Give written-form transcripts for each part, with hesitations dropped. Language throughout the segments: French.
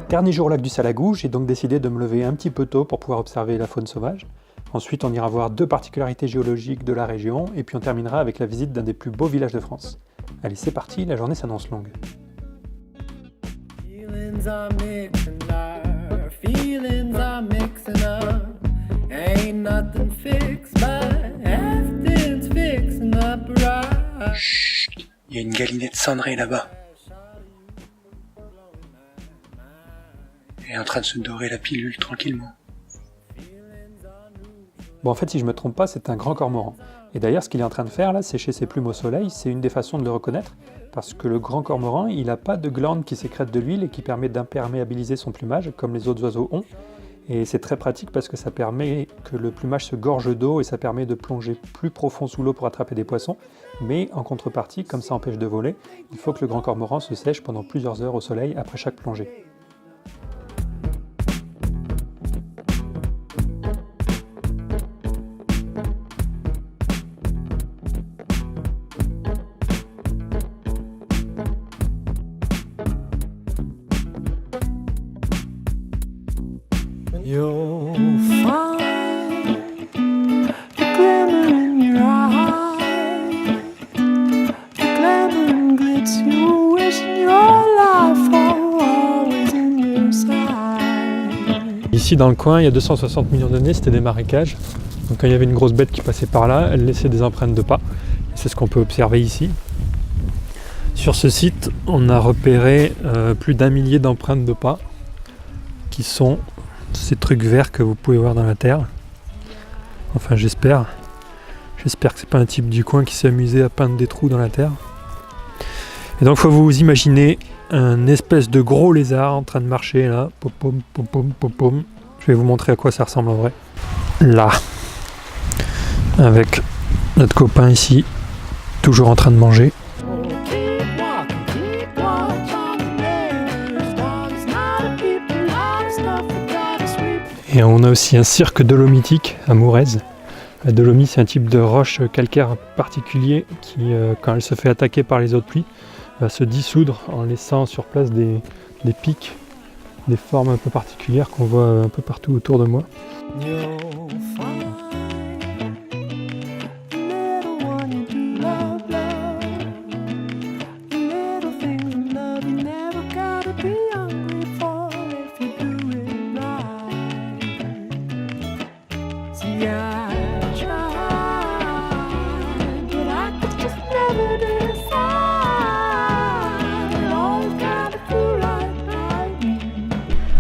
Dernier jour au lac du Salagou, j'ai donc décidé de me lever un petit peu tôt pour pouvoir observer la faune sauvage. Ensuite, on ira voir 2 particularités géologiques de la région, et puis on terminera avec la visite d'un des plus beaux villages de France. Allez, c'est parti, la journée s'annonce longue. Chut, il y a une galinette cendrée là-bas. Elle est en train de se dorer la pilule tranquillement. Bon, en fait, si je me trompe pas, c'est un grand cormoran. Et d'ailleurs, ce qu'il est en train de faire là, sécher ses plumes au soleil, c'est une des façons de le reconnaître, parce que le grand cormoran, il n'a pas de glande qui sécrète de l'huile et qui permet d'imperméabiliser son plumage, comme les autres oiseaux ont. Et c'est très pratique parce que ça permet que le plumage se gorge d'eau et ça permet de plonger plus profond sous l'eau pour attraper des poissons. Mais en contrepartie, comme ça empêche de voler, il faut que le grand cormoran se sèche pendant plusieurs heures au soleil après chaque plongée. You'll find the glimmer in your eye, the glamour and glitz you wish your life were always in your side. Ici dans le coin, il y a 260 millions d'années, c'était des marécages. Donc quand il y avait une grosse bête qui passait par là, elle laissait des empreintes de pas. C'est ce qu'on peut observer ici. Sur ce site, on a repéré plus d'1 millier d'empreintes de pas qui sont ces trucs verts que vous pouvez voir dans la terre. Enfin, j'espère. J'espère que c'est pas un type du coin qui s'est amusé à peindre des trous dans la terre. Et donc, faut vous imaginer un espèce de gros lézard en train de marcher là. Pom, pom, pom, pom, pom, pom. Je vais vous montrer à quoi ça ressemble en vrai. Là. Avec notre copain ici, toujours en train de manger. Et on a aussi un cirque dolomitique à Mourez. La dolomie, c'est un type de roche calcaire particulier qui, quand elle se fait attaquer par les eaux de pluie, va se dissoudre en laissant sur place des pics, des formes un peu particulières qu'on voit un peu partout autour de moi.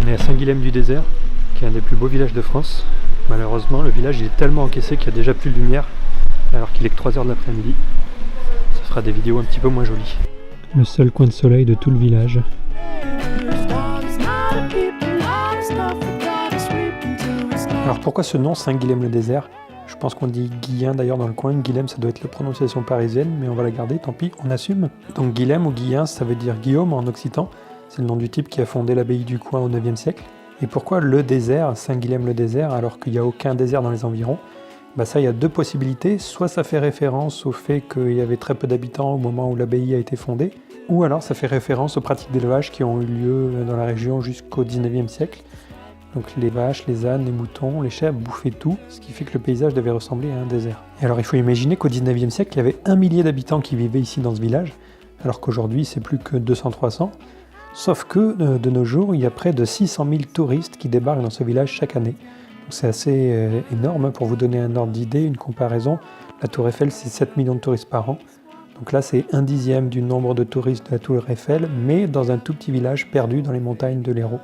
On est à Saint-Guilhem-du-Désert, qui est un des plus beaux villages de France. Malheureusement, le village il est tellement encaissé qu'il n'y a déjà plus de lumière, alors qu'il est que 3 h de l'après-midi. Ça fera des vidéos un petit peu moins jolies. Le seul coin de soleil de tout le village. Alors pourquoi ce nom Saint-Guilhem-le-Désert? Je pense qu'on dit Guillen d'ailleurs dans le coin. Guilhem, ça doit être la prononciation parisienne, mais on va la garder, tant pis, on assume. Donc Guilhem ou Guillen, ça veut dire Guillaume en occitan. C'est le nom du type qui a fondé l'abbaye du coin au 9e siècle. Et pourquoi le désert, Saint-Guilhem-le-Désert, alors qu'il n'y a aucun désert dans les environs? Bah ça, il y a 2 possibilités. Soit ça fait référence au fait qu'il y avait très peu d'habitants au moment où l'abbaye a été fondée, ou alors ça fait référence aux pratiques d'élevage qui ont eu lieu dans la région jusqu'au 19e siècle. Donc les vaches, les ânes, les moutons, les chèvres bouffaient tout, ce qui fait que le paysage devait ressembler à un désert. Et alors il faut imaginer qu'au 19e siècle, il y avait 1 millier d'habitants qui vivaient ici dans ce village, alors qu'aujourd'hui c'est plus que 200-300. Sauf que de nos jours, il y a près de 600 000 touristes qui débarquent dans ce village chaque année. Donc c'est assez énorme. Pour vous donner un ordre d'idée, une comparaison, la Tour Eiffel c'est 7 millions de touristes par an. Donc là c'est 1/10 du nombre de touristes de la Tour Eiffel, mais dans un tout petit village perdu dans les montagnes de l'Hérault.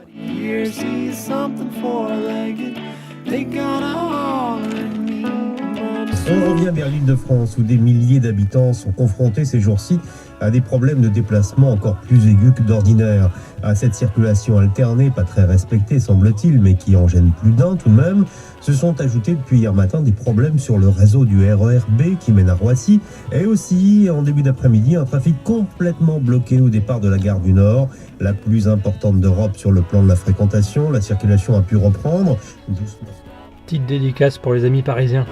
On revient vers l'Île-de-France où des milliers d'habitants sont confrontés ces jours-ci à des problèmes de déplacement encore plus aigus que d'ordinaire. À cette circulation alternée, pas très respectée semble-t-il, mais qui en gêne plus d'un tout de même, se sont ajoutés depuis hier matin des problèmes sur le réseau du RER B qui mène à Roissy, et aussi en début d'après-midi un trafic complètement bloqué au départ de la gare du Nord, la plus importante d'Europe sur le plan de la fréquentation. La circulation a pu reprendre doucement. Petite dédicace pour les amis parisiens.